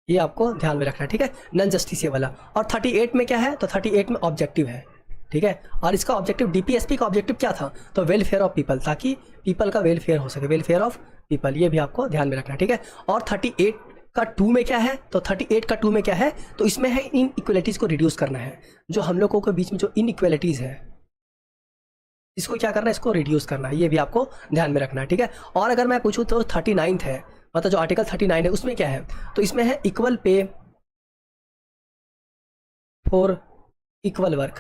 ये आपको ध्यान में रखना है। ठीक है, नॉन जस्टिसेबल है। और 38 में क्या है, तो 38 में ऑब्जेक्टिव है। ठीक है, और इसका ऑब्जेक्टिव, डीपीएसपी का ऑब्जेक्टिव क्या था, तो वेलफेयर ऑफ पीपल, ताकि पीपल का वेलफेयर हो सके, वेलफेयर ऑफ पीपल, ये भी आपको ध्यान में रखना है। ठीक है, और 38 का 2 में क्या है, तो 38 का 2 में क्या है, तो इसमें है इन इक्वलिटीज़ को रिड्यूस करना है, जो हम लोगों के बीच में जो इन इक्वलिटीज़ है इसको क्या करना है, इसको रिड्यूस करना है, ये भी आपको ध्यान में रखना है। ठीक है, और अगर मैं पूछूं तो 39 है, मतलब जो आर्टिकल 39 है उसमें क्या है, तो इसमें है equal pay for equal work,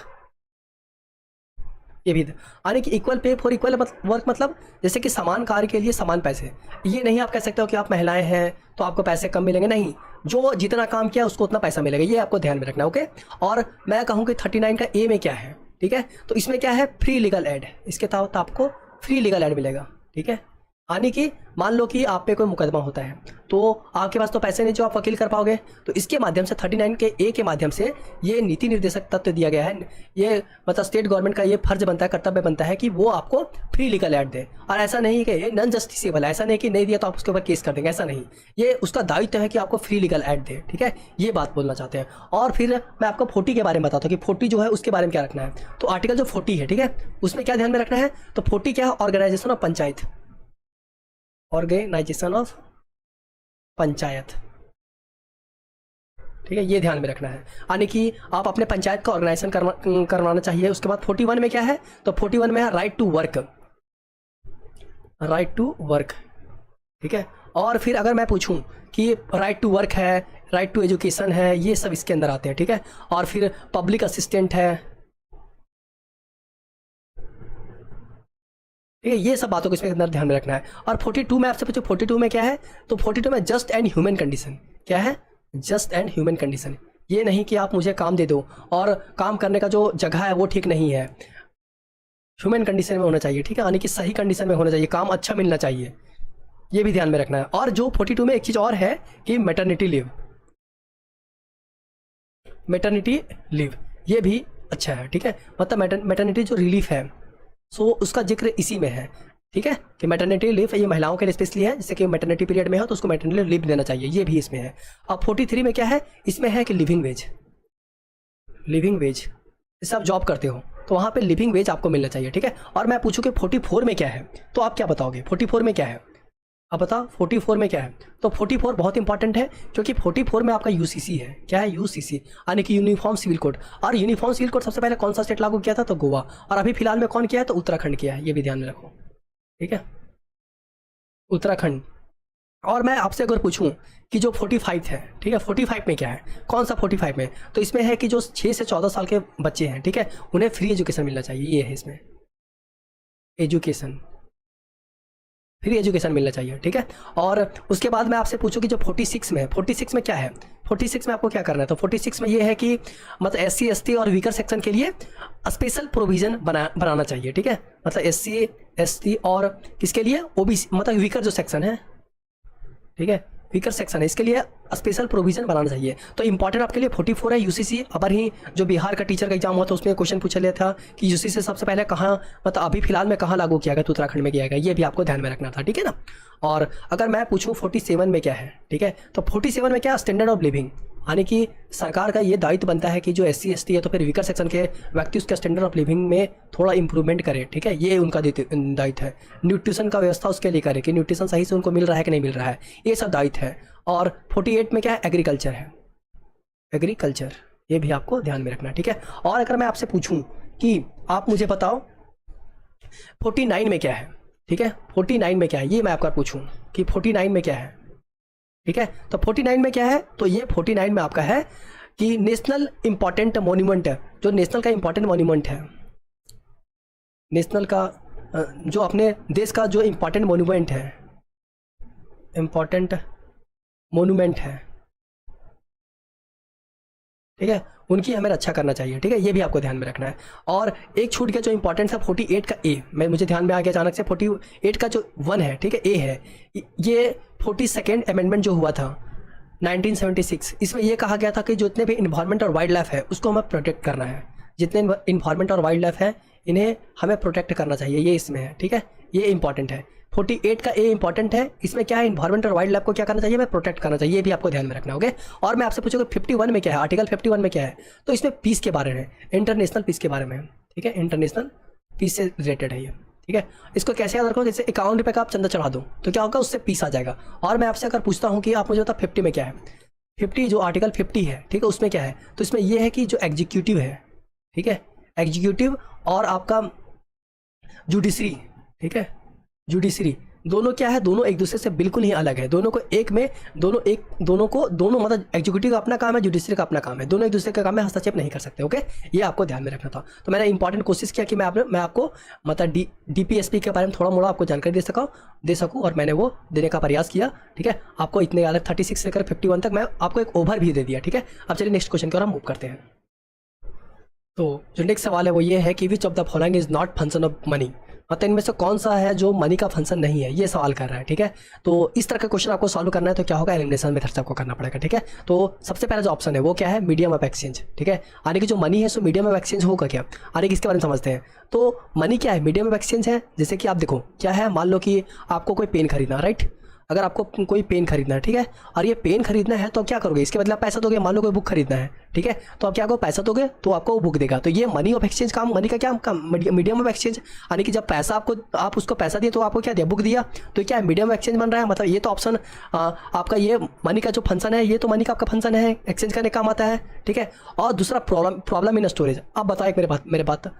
ये भी यानी कि equal pay for equal work, मतलब जैसे कि समान कार्य के लिए समान पैसे। ये नहीं आप कह सकते हो कि आप महिलाएं हैं तो आपको पैसे कम मिलेंगे, नहीं, जो जितना काम किया उसको उतना पैसा मिलेगा, ये आपको ध्यान में रखना है। ओके, और मैं कहूँ कि 39 का ए में क्या है, ठीक है, तो इसमें क्या है, फ्री लीगल एड, इसके तहत आपको फ्री लीगल एड मिलेगा। ठीक है, यानी कि मान लो कि आप पे कोई मुकदमा होता है, तो आपके पास तो पैसे नहीं जो आप वकील कर पाओगे, तो इसके माध्यम से 39 के ए के माध्यम से ये नीति निर्देशक तत्व दिया गया है, ये मतलब स्टेट गवर्नमेंट का ये फर्ज बनता है, कर्तव्य बनता है कि वो आपको फ्री लीगल एड दे। और ऐसा नहीं कि ये नॉन जस्टिसेबल है, ऐसा नहीं कि नहीं दिया तो आप उसके ऊपर केस कर देंगे, ऐसा नहीं, ये उसका दायित्व है कि आपको फ्री लीगल एड दे। ठीक है, ये बात बोलना चाहते हैं। और फिर मैं आपको 40 के बारे में बताता हूँ कि 40 जो है उसके बारे में क्या रखना है। तो आर्टिकल जो 40 है, ठीक है, उसमें क्या ध्यान में रखना है, तो 40 क्या है, organisation of panchayat, organisation of panchayat. ठीक है, ये ध्यान में रखना है, यानी कि आप अपने पंचायत का ऑर्गेनाइजेशन करवाना चाहिए। उसके बाद 41 में क्या है, तो 41 में है right to work, right to work. ठीक है, और फिर अगर मैं पूछूं कि राइट टू वर्क है, राइट टू एजुकेशन है, ये सब इसके अंदर आते हैं। ठीक है, और फिर पब्लिक असिस्टेंट है, ठीक है, ये सब बातों को इसमें अंदर ध्यान में रखना है। और 42 में आपसे पूछो 42 में क्या है, तो 42 में जस्ट एंड ह्यूमन कंडीशन, क्या है, जस्ट एंड ह्यूमन कंडीशन। ये नहीं कि आप मुझे काम दे दो और काम करने का जो जगह है वो ठीक नहीं है, ह्यूमन कंडीशन में होना चाहिए। ठीक है, यानी कि सही कंडीशन में होना चाहिए, काम अच्छा मिलना चाहिए, ये भी ध्यान में रखना है। और जो 42 में एक चीज़ और है कि मैटरनिटी लीव, मैटरनिटी लीव ये भी अच्छा है। ठीक है, मतलब मैटरनिटी जो रिलीफ है, सो उसका जिक्र इसी में है। ठीक है, कि मैटरनिटी लीव ये महिलाओं के लिए स्पेशली है, जैसे कि मैटरनिटी पीरियड में हो तो उसको मैटरनिटी लीव देना चाहिए, ये भी इसमें है। अब 43 में क्या है, इसमें है कि लिविंग वेज, लिविंग वेज, जैसे आप जॉब करते हो तो वहाँ पे लिविंग वेज आपको मिलना चाहिए। ठीक है, और मैं पूछूँ कि 44 में क्या है, तो आप क्या बताओगे 44 में क्या है, अब बताओ 44 में क्या है। तो 44 बहुत इंपॉर्टेंट है, क्योंकि 44 में आपका यूसीसी है, क्या है, यूसीसी, यानी कि यूनिफॉर्म सिविल कोड। और यूनिफॉर्म सिविल कोड सबसे पहले कौन सा स्टेट लागू किया था, तो गोवा, और अभी फिलहाल में कौन किया है, तो उत्तराखंड किया है, ये भी ध्यान में रखो। ठीक है, उत्तराखंड। और मैं आपसे अगर पूछूं कि जो 45 है, ठीक है, 45 में क्या है, कौन सा 45 में, तो इसमें है कि जो 6 से 14 साल के बच्चे हैं, ठीक है, उन्हें फ्री एजुकेशन मिलना चाहिए, ये है इसमें, एजुकेशन, फ्री एजुकेशन मिलना चाहिए। ठीक है, और उसके बाद मैं आपसे पूछूं कि जो 46 में है, 46 में क्या है, 46 में आपको क्या करना है, तो 46 में ये है कि मतलब SC ST और वीकर सेक्शन के लिए स्पेशल प्रोविजन बनाना चाहिए। ठीक है, मतलब SC ST और किसके लिए, OBC, मतलब वीकर जो सेक्शन है, ठीक है, वीकर सेक्शन है, इसके लिए स्पेशल प्रोविजन बनाना चाहिए। तो इंपॉर्टेंट आपके लिए 44 है यूसीसी। अबर ही जो बिहार का टीचर का एग्जाम हुआ था उसमें क्वेश्चन पूछा लिया था कि यूसीसी सबसे पहले कहाँ, मतलब अभी फिलहाल में कहाँ लागू किया गया, तो उत्तराखंड में किया गया, ये भी आपको ध्यान में रखना था। ठीक है ना, और अगर मैं पूछूं 47 में क्या है, ठीक है, तो 47 में क्या, स्टैंडर्ड ऑफ लिविंग, यानी कि सरकार का ये दायित्व बनता है कि जो SC ST है तो फिर वीकर सेक्शन के व्यक्ति उसके स्टैंडर्ड ऑफ लिविंग में थोड़ा इंप्रूवमेंट करे। ठीक है, ये उनका दायित्व है। न्यूट्रिशन का व्यवस्था उसके लिए करे कि न्यूट्रिशन सही से उनको मिल रहा है कि नहीं मिल रहा है, ये सब दायित्व है। और 48 में क्या है, एग्रीकल्चर है, एग्रीकल्चर, ये भी आपको ध्यान में रखना है, ठीक है। और अगर मैं आपसे पूछूं कि आप मुझे बताओ 49 में क्या है, ठीक है, 49 में क्या है, ये मैं आपका पूछूं कि 49 में क्या है, ठीक है। तो 49 में क्या है, तो ये 49 में आपका है कि नेशनल इंपॉर्टेंट मॉन्यूमेंट है, जो नेशनल का इंपॉर्टेंट मॉन्यूमेंट है, नेशनल का जो अपने देश का जो इंपॉर्टेंट मॉन्यूमेंट है, इंपॉर्टेंट मॉन्यूमेंट है, ठीक है, उनकी हमें रक्षा करना चाहिए, ठीक है, ये भी आपको ध्यान में रखना है। और एक छूट गया जो इंपॉर्टेंट था 48 का ए, मैं मुझे ध्यान में आ गया अचानक से, 48 का जो 1 है, ठीक है, ए है, ये 42nd अमेंडमेंट जो हुआ था 1976, इसमें ये कहा गया था कि जितने भी इन्वायरमेंट और वाइल्ड लाइफ है उसको हमें प्रोटेक्ट करना है, जितने इन्वायरमेंट और वाइल्ड लाइफ है इन्हें हमें प्रोटेक्ट करना चाहिए, ये इसमें है, ठीक है, ये इंपॉर्टेंट है। 48 का ए इंपॉर्टेंट है, इसमें क्या है, इन्वायरमेंट और वाइल्ड लाइफ को क्या करना चाहिए, हमें प्रोटेक्ट करना चाहिए, ये भी आपको ध्यान में रखना होगा। और मैं आपसे पूछूंगा 51 में क्या है, आर्टिकल 51 में क्या है, तो इसमें पीस के बारे में, इंटरनेशनल पीस के बारे में, ठीक है, इंटरनेशनल पीस से रिलेटेड है ये, ठीक है। इसको कैसे याद रखो, जैसे 51 रुपये का आप चंदा चढ़ा दो तो क्या होगा, उससे पीस आ जाएगा। और मैं आपसे अगर पूछता हूँ कि आप मुझे बताओ 50 में क्या है, 50 जो आर्टिकल 50 है, ठीक है, उसमें क्या है, तो इसमें यह है कि जो एग्जीक्यूटिव है, ठीक है, एग्जीक्यूटिव और आपका जुडिशरी, ठीक है, जुडिशरी दोनों क्या है, दोनों एक दूसरे से बिल्कुल ही अलग है, दोनों को एक में दोनों मतलब एग्जीक्यूटिव का अपना काम है, जुडिशरी का अपना काम है, दोनों एक दूसरे के काम में हस्तक्षेप नहीं कर सकते, ओके, ये आपको ध्यान में रखना था। तो मैंने इंपॉर्टेंट कोशिश किया कि मैं आपको मतलब डीपीएसपी के बारे में थोड़ा मोड़ा आपको जानकारी दे सकूँ और मैंने वो देने का प्रयास किया, ठीक है। आपको इतने अलग 36 से लेकर 51 तक मैं आपको एक ओवर भी दे दिया, ठीक है। अब चलिए नेक्स्ट क्वेश्चन की ओर हम मूव करते हैं। तो जो नेक्स्ट सवाल है वो ये है कि विच of the following is not function of money, मतलब इनमें से कौन सा है जो मनी का फंक्शन नहीं है, ये सवाल कर रहा है, ठीक है। तो इस तरह का क्वेश्चन आपको सॉल्व करना है तो क्या होगा, एलिमिनेशन मेथड से आपको करना पड़ेगा, ठीक है। तो सबसे पहला जो ऑप्शन है वो क्या है, मीडियम ऑफ एक्सचेंज, ठीक है, यानी कि जो मनी है सो मीडियम ऑफ एक्सचेंज होगा क्या, यानी कि इसके बारे में समझते हैं। तो मनी क्या है, मीडियम ऑफ एक्सचेंज है। जैसे कि आप देखो क्या है, मान लो कि आपको कोई पेन खरीदना, राइट, अगर आपको कोई पेन खरीदना है, ठीक है, और ये पेन खरीदना है तो क्या करोगे, इसके बदले आप पैसा दोगे। मान लो कोई बुक खरीदना है, ठीक है, तो आप क्या करो, पैसा दोगे तो आपको वो बुक देगा। तो ये मनी ऑफ एक्सचेंज काम, मनी का क्या काम, मीडियम ऑफ एक्सचेंज, यानी कि जब पैसा आप उसको पैसा दिए तो आपको क्या दिया, बुक दिया, तो क्या है, मीडियम ऑफ एक्सचेंज बन रहा है। मतलब ये तो ऑप्शन आपका ये मनी का जो फंक्शन है, ये तो मनी का आपका फंक्शन है, एक्सचेंज करने काम आता है, ठीक है। और दूसरा प्रॉब्लम इन स्टोरेज। अब बताओ एक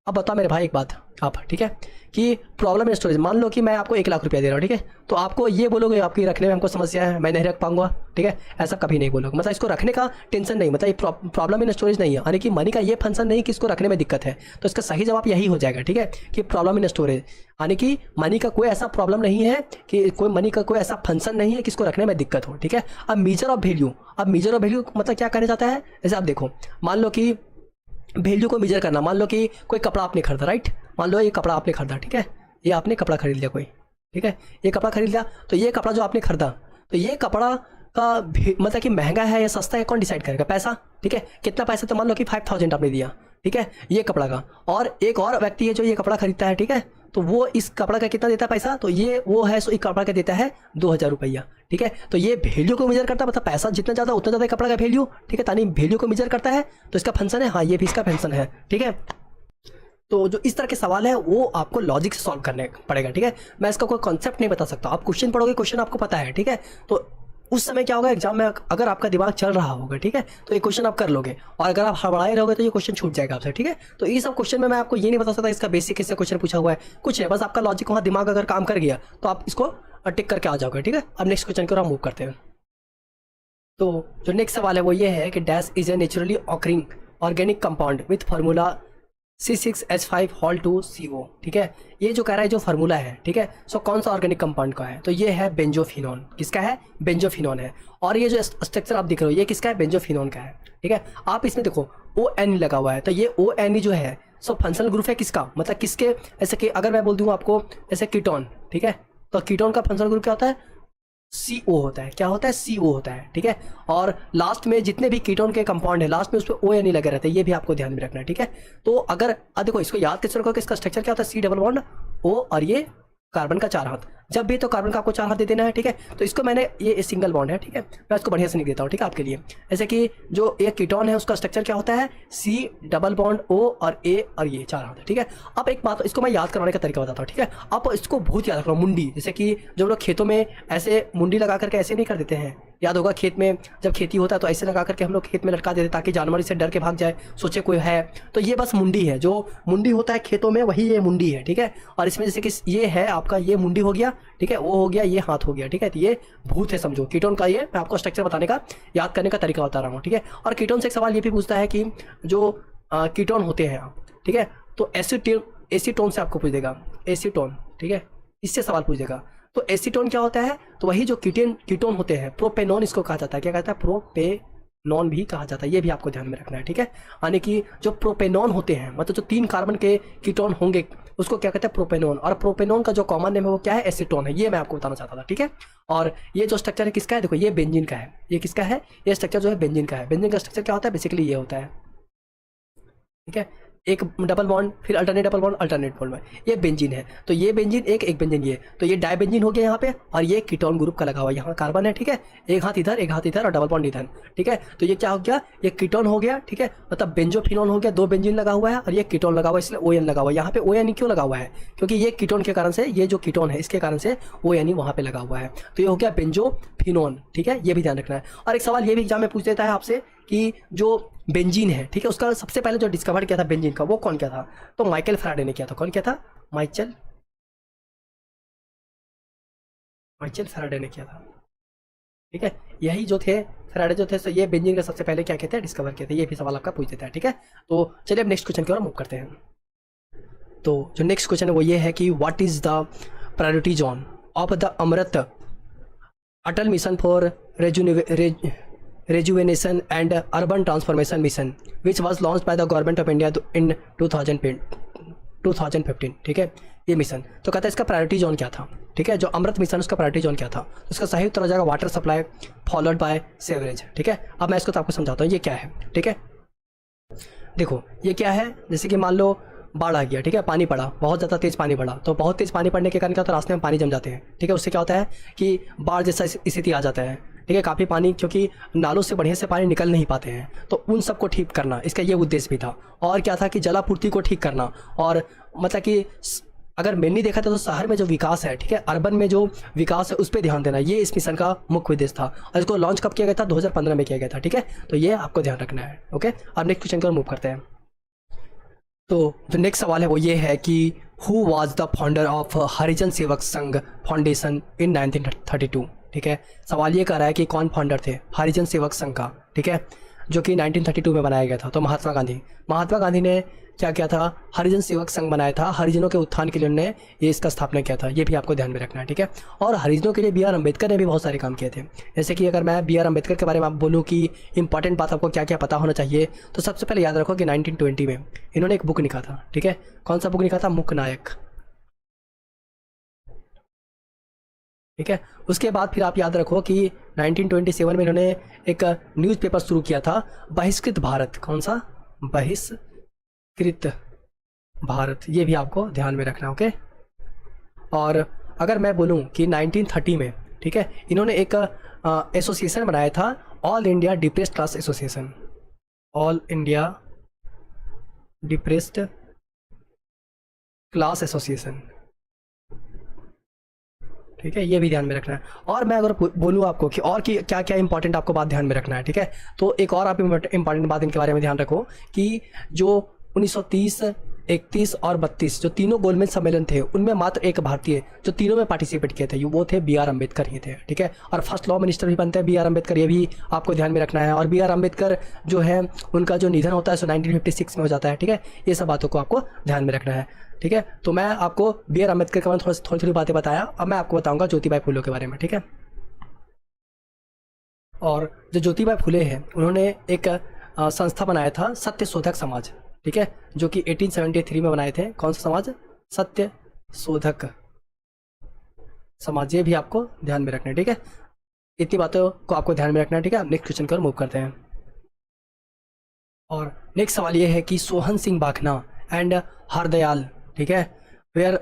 अब बताओ मेरे भाई एक बात आप, ठीक है, कि प्रॉब्लम इन स्टोरेज, मान लो कि मैं आपको 1 लाख रुपया दे रहा हूँ, ठीक है, तो आपको ये बोलोगे आपकी रखने में हमको समस्या है, मैं नहीं रख पाऊंगा, ठीक है, ऐसा कभी नहीं बोलोगे। मतलब इसको रखने का टेंशन नहीं, मतलब ये प्रॉब्लम इन स्टोरेज नहीं है, यानी कि मनी का ये फंक्शन नहीं कि इसको रखने में दिक्कत है। तो इसका सही जवाब यही हो जाएगा, ठीक है, कि प्रॉब्लम इन स्टोरेज, यानी कि मनी का कोई ऐसा प्रॉब्लम नहीं है, कि कोई मनी का कोई ऐसा फंक्शन नहीं है कि इसको रखने में दिक्कत हो, ठीक है। अब मेजर ऑफ वैल्यू, मतलब क्या करना चाहता है, जैसे आप देखो, मान लो कि वैल्यू को मेजर करना, मान लो कि कोई कपड़ा आपने खरीदा, राइट, मान लो ये कपड़ा आपने खरीदा, ठीक है, ये आपने कपड़ा खरीद लिया कोई, ठीक है, ये कपड़ा खरीद लिया, तो ये कपड़ा जो आपने खरीदा, तो ये कपड़ा का मतलब कि महंगा है या सस्ता है, कौन डिसाइड करेगा, पैसा, ठीक है, कितना पैसा, तो मान लो कि 5000 आपने दिया, ठीक है, ये कपड़ा का, और एक और व्यक्ति है जो ये कपड़ा खरीदता है, ठीक है, तो वो इस कपड़ा का कितना देता है पैसा, तो ये वो है सो एक कपड़ा का देता है 2000 रुपया, ठीक है। तो ये वैल्यू को मेजर करता है, मतलब पैसा जितना ज़्यादा उतना ज़्यादा कपड़ा का वैल्यू, ठीक है, तानी वैल्यू को मेजर करता है, तो इसका फंक्शन है, हाँ ये भी इसका फंक्शन है, ठीक है। तो जो इस तरह के सवाल है वो आपको लॉजिक से सॉल्व करने पड़ेगा, ठीक है। मैं इसका कोई कॉन्सेप्ट नहीं बता सकता, आप क्वेश्चन पढ़ोगे, क्वेश्चन आपको पता है, ठीक है, तो उस समय क्या होगा एग्जाम में, अगर आपका दिमाग चल रहा होगा, ठीक है, तो ये क्वेश्चन आप कर लोगे, और अगर आप हड़बड़ाए रहोगे तो ये क्वेश्चन छूट जाएगा आपसे, ठीक है। तो ये सब क्वेश्चन में मैं आपको ये नहीं बता सकता इसका बेसिक इससे क्वेश्चन पूछा हुआ है, कुछ है, बस आपका लॉजिक वहाँ दिमाग अगर काम कर गया तो आप इसको टिक करके आ जाओगे, ठीक है। अब नेक्स्ट क्वेश्चन की ओर हम मूव करते हैं। तो जो नेक्स्ट सवाल है वो ये है कि dash is a naturally occurring organic compound with formula C6H5 2CO, ठीक है। ये जो कह रहा है जो फार्मूला है, ठीक है, सो कौन सा ऑर्गेनिक कंपाउंड का है, तो ये है बेंजोफिनोन, किसका है, बेंजोफिनोन है। और ये जो स्ट्रक्चर आप दिख रहे हो ये किसका है, बेंजोफिनोन का है, ठीक है। आप इसमें देखो ON लगा हुआ है, तो ये ON जो है सो फंक्शनल ग्रुप है किसका, मतलब किसके, ऐसे कि अगर मैं बोल दूँ आपको ऐसे कीटोन, ठीक है, तो कीटोन का फंक्शनल ग्रुप क्या होता है, CO होता है, क्या होता है, CO होता है, ठीक है। और लास्ट में जितने भी कीटोन के कंपाउंड है लास्ट में उस पर ON लगे रहते हैं, ये भी आपको ध्यान में रखना है, ठीक है। तो अगर देखो इसको याद कैसे रखो कि इसका स्ट्रक्चर क्या होता है, C डबल बॉन्ड O और ये कार्बन का 4 हाथ, जब भी तो कार्बन का आपको 4 हाथ दे देना है, ठीक है। तो इसको मैंने, ये सिंगल बॉन्ड है, ठीक है, मैं इसको बढ़िया से लिख देता हूँ, ठीक है, आपके लिए। जैसे कि जो एक कीटोन है उसका स्ट्रक्चर क्या होता है, C डबल बॉन्ड O और A और ये 4 हाथ है, ठीक है। अब एक बात, इसको मैं याद करवाने का तरीका बताता हूँ, ठीक है। आप इसको बहुत याद रखना, मुंडी, जैसे कि जब लोग खेतों में ऐसे मुंडी लगा करके ऐसे नहीं कर देते हैं, याद होगा, खेत में जब खेती होता है तो ऐसे लगा करके हम लोग खेत में लटका देते ताकि जानवर इससे डर के भाग जाए, सोचे कोई है। तो ये बस मुंडी है, जो मुंडी होता है खेतों में वही ये मुंडी है, ठीक है। और इसमें जैसे कि ये है आपका, ये मुंडी हो गया, ठीक है, वो हो गया, ये हाथ हो गया, ठीक है। तो ये भूत है समझो, कीटोन का। ये मैं आपको स्ट्रक्चर बताने का, याद करने का तरीका बता रहा हूँ, ठीक है। और कीटोन से एक सवाल ये भी पूछता है कि जो कीटोन होते हैं, ठीक है, तो एसीटोन से आपको पूछ देगा, एसीटोन, ठीक है, इससे सवाल पूछ देगा। तो एसीटोन क्या होता है, तो वही जो कीटोन होते हैं, प्रोपेनॉन इसको कहा जाता है। क्या कहता है, प्रोपेनॉन भी कहा जाता है, ये भी आपको ध्यान में रखना है, ठीक है। यानी कि जो प्रोपेनॉन होते हैं, मतलब जो 3 कार्बन के कीटोन होंगे उसको क्या कहते हैं, प्रोपेनॉन। और प्रोपेनॉन का जो कॉमन नेम है वो क्या है, एसीटोन है। ये मैं आपको बताना चाहता था, ठीक है। और ये जो स्ट्रक्चर है किसका है, देखो ये बेंजीन का है। ये किसका है, ये स्ट्रक्चर जो है बेंजीन का है। बेंजीन का स्ट्रक्चर क्या होता है, बेसिकली ये होता है, ठीक है, एक डबल बॉन्ड, फिर alternate double bond, alternate bond में ये बेंजीन है। तो ये बेंजीन एक बेंजीन ये, तो ये डाइबेंजीन हो गया यहाँ पे, और ये कीटोन ग्रुप का लगा हुआ यहाँ कार्बन है, ठीक है। एक हाथ इधर और डबल बॉन्ड इधर, ठीक है। तो ये क्या हो गया, ये कीटोन हो गया, ठीक है, मतलब बेंजोफिनोन हो गया, 2 बेंजीन लगा हुआ है और ये कीटोन लगा हुआ है, इसलिए ON लगा हुआ है। यहाँ पे ON क्यों लगा हुआ है, क्योंकि ये कीटोन के कारण से, ये जो कीटोन है इसके कारण से ON वहाँ पे लगा हुआ है। तो ये हो गया बेंजोफिनोन, ठीक है, ये भी ध्यान रखना है। और एक सवाल ये भी एग्जाम में पूछ देता है आपसे कि जो बेंजीन है, ठीक है, उसका सबसे पहले जो डिस्कवर किया था बेंजीन का, वो कौन किया था, तो माइकल फैराडे ने किया था। कौन किया था, माइकल फैराडे ने किया था, ठीक है। यही जो थे फैराडे जो थे, ये बेंजीन का सबसे पहले क्या कहते हैं, डिस्कवर किए थे। ये भी सवाल आपका पूछ देता है, ठीक है। तो चलिए अब नेक्स्ट क्वेश्चन की ओर मूव करते हैं। तो जो नेक्स्ट क्वेश्चन है वो ये है कि what is the priority zone of the Amrut Atal mission for rejuvenation and urban transformation mission which was launched by the government of India in 2015, ठीक है, ये मिशन। तो कहता है इसका प्रायोरिटी जोन क्या था, ठीक है, जो अमृत मिशन उसका प्रायोरिटी जोन क्या था। तो इसका सही उत्तर हो जाएगा water supply followed by sewerage, ठीक है। अब मैं इसको तो आपको समझाता हूँ ये क्या है, ठीक है। देखो ये क्या है, जैसे कि मान लो बाढ़ आ गया, ठीक है, पानी पड़ा, बहुत ज़्यादा तेज़ पानी पड़ा, तो बहुत तेज़ पानी पड़ने के कारण क्या होता है, रास्ते में पानी जम जाते हैं, ठीक है। उससे क्या होता है कि बाढ़ जैसा स्थिति आ जाता है, ठीक है, काफ़ी पानी, क्योंकि नालों से बढ़िया से पानी निकल नहीं पाते हैं, तो उन सबको ठीक करना इसका ये उद्देश्य भी था। और क्या था कि जलापूर्ति को ठीक करना, और मतलब कि अगर मेनली देखा था तो शहर में जो विकास है, ठीक है, अर्बन में जो विकास है उस पर ध्यान देना, ये इस मिशन का मुख्य उद्देश्य था। और इसको लॉन्च कब किया गया था, 2015 में किया गया था, ठीक है। तो ये आपको ध्यान रखना है, ओके। अब नेक्स्ट क्वेश्चन की ओर मूव करते हैं। तो जो नेक्स्ट सवाल है वो ये है कि who was the founder of Harijan Sevak Sangh foundation इन 1932, ठीक है। सवाल ये कर रहा है कि कौन फाउंडर थे हरिजन सेवक संघ का, ठीक है, जो कि 1932 में बनाया गया था। तो महात्मा गांधी ने क्या किया था, हरिजन सेवक संघ बनाया था, हरिजनों के उत्थान के लिए उन्होंने ये इसका स्थापना किया था। ये भी आपको ध्यान में रखना है, ठीक है। और हरिजनों के लिए B.R. अम्बेडकर ने भी बहुत सारे काम किए थे। जैसे कि अगर मैं B.R. अम्बेडकर के बारे में आप बोलूँ कि इंपॉर्टेंट बात आपको क्या क्या पता होना चाहिए, तो सबसे पहले याद रखो कि 1920 में इन्होंने एक बुक लिखा था, ठीक है। कौन सा बुक लिखा था, मुक नायक, ठीक है। उसके बाद फिर आप याद रखो कि 1927 में इन्होंने एक न्यूज़पेपर शुरू किया था, बहिष्कृत भारत। कौन सा, बहिष्कृत भारत, ये भी आपको ध्यान में रखना, ओके। और अगर मैं बोलूं कि 1930 में, ठीक है, इन्होंने एक एसोसिएशन बनाया था, all India depressed class association, all India depressed class association, ठीक है, ये भी ध्यान में रखना है। और मैं अगर बोलूँ आपको कि और की क्या क्या इंपॉर्टेंट आपको बात ध्यान में रखना है, ठीक है, तो एक और आप इंपॉर्टेंट बात इनके बारे में ध्यान रखो कि जो 1930, 31 और 32 जो तीनों गोलमेज सम्मेलन थे, उनमें मात्र एक भारतीय जो तीनों में पार्टिसिपेट किए थे, वो थे B.R. अम्बेडकर ही थे, ठीक है। और फर्स्ट लॉ मिनिस्टर भी बनते हैं B.R. अम्बेडकर, ये भी आपको ध्यान में रखना है। और B.R. अम्बेडकर जो है उनका जो निधन होता है 1956 में हो जाता है, ठीक है। ये सब बातों को आपको ध्यान में रखना है, ठीक है। तो मैं आपको B.R. अम्बेडकर के बारे में थोड़ी बातें बताया, अब मैं आपको बताऊँगा ज्योतिबा फुले के बारे में, ठीक है। और जो ज्योतिबा फुले हैं उन्होंने एक संस्था बनाया था, सत्य शोधक समाज, ठीक है, जो कि 1873 में बनाए थे। कौन सा समाज, सत्य शोधक समाज, ये भी आपको ध्यान में रखना है, ठीक है। इतनी बातों को आपको ध्यान में रखना है, ठीक है। नेक्स्ट क्वेश्चन की ओर मूव करते हैं। और नेक्स्ट सवाल ये है कि सोहन सिंह बाखना एंड हरदयाल, ठीक है, were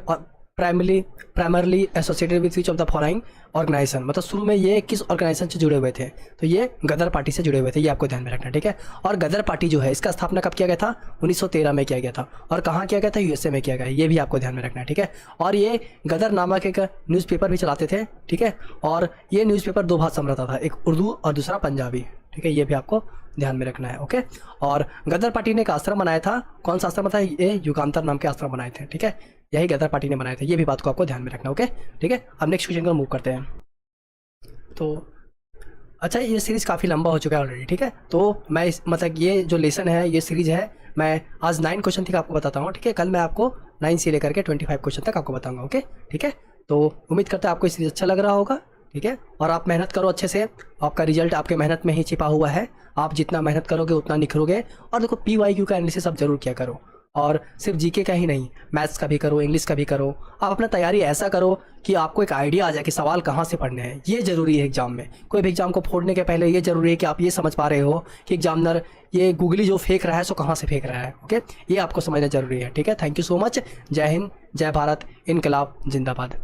primarily associated with which of the following organisation, मतलब शुरू में ये किस ऑर्गेनाइजेशन से जुड़े हुए थे, तो ये गदर पार्टी से जुड़े हुए थे, ये आपको ध्यान में रखना, ठीक है। और गदर पार्टी जो है इसका स्थापना कब किया गया था, 1913 में किया गया था, और कहाँ किया गया था, यूएसए में किया गया, ये भी आपको ध्यान में रखना है, ठीक है। और ये गदर नामक एक न्यूज़पेपर भी चलाते थे, ठीक है, और ये न्यूज़पेपर दो भाषा में रहता था, एक उर्दू और दूसरा पंजाबी, ठीक है, ये भी आपको ध्यान में रखना है, ओके। और गदर पार्टी ने एक आश्रम बनाया था, कौन सा आश्रम था, ये युगांतर नाम के आश्रम बनाए थे, ठीक है, यही गदर पार्टी ने बनाए थे, ये भी बात को आपको ध्यान में रखना, ओके, ठीक है। अब नेक्स्ट क्वेश्चन को मूव करते हैं। तो अच्छा, ये सीरीज़ काफ़ी लंबा हो चुका है ऑलरेडी, ठीक है, तो मैं मतलब ये जो लेसन है, ये सीरीज़ है, मैं आज 9 क्वेश्चन तक आपको बताता हूँ, ठीक है। कल मैं आपको 9 से लेकर के 25 क्वेश्चन तक आपको बताऊँगा, ओके, ठीक है। तो उम्मीद करता है आपको ये सीरीज़ अच्छा लग रहा होगा, ठीक है, और आप मेहनत करो अच्छे से, आपका रिजल्ट आपके मेहनत में ही छिपा हुआ है, आप जितना मेहनत करोगे उतना निखरोगे। और देखो PYQ का एनालिसिस आप जरूर किया करो, और सिर्फ जीके का ही नहीं, मैथ्स का भी करो, इंग्लिश का भी करो। आप अपना तैयारी ऐसा करो कि आपको एक आइडिया आ जाए कि सवाल कहाँ से पढ़ने हैं, ये ज़रूरी है एग्जाम में। कोई भी एग्जाम को फोड़ने के पहले ये ज़रूरी है कि आप ये समझ पा रहे हो कि एग्जामिनर ये गूगली जो फेंक रहा है सो कहाँ से फेंक रहा है, ओके, ये आपको समझना जरूरी है, ठीक है। Thank you so much. जय हिंद, जय भारत, इनकलाब जिंदाबाद।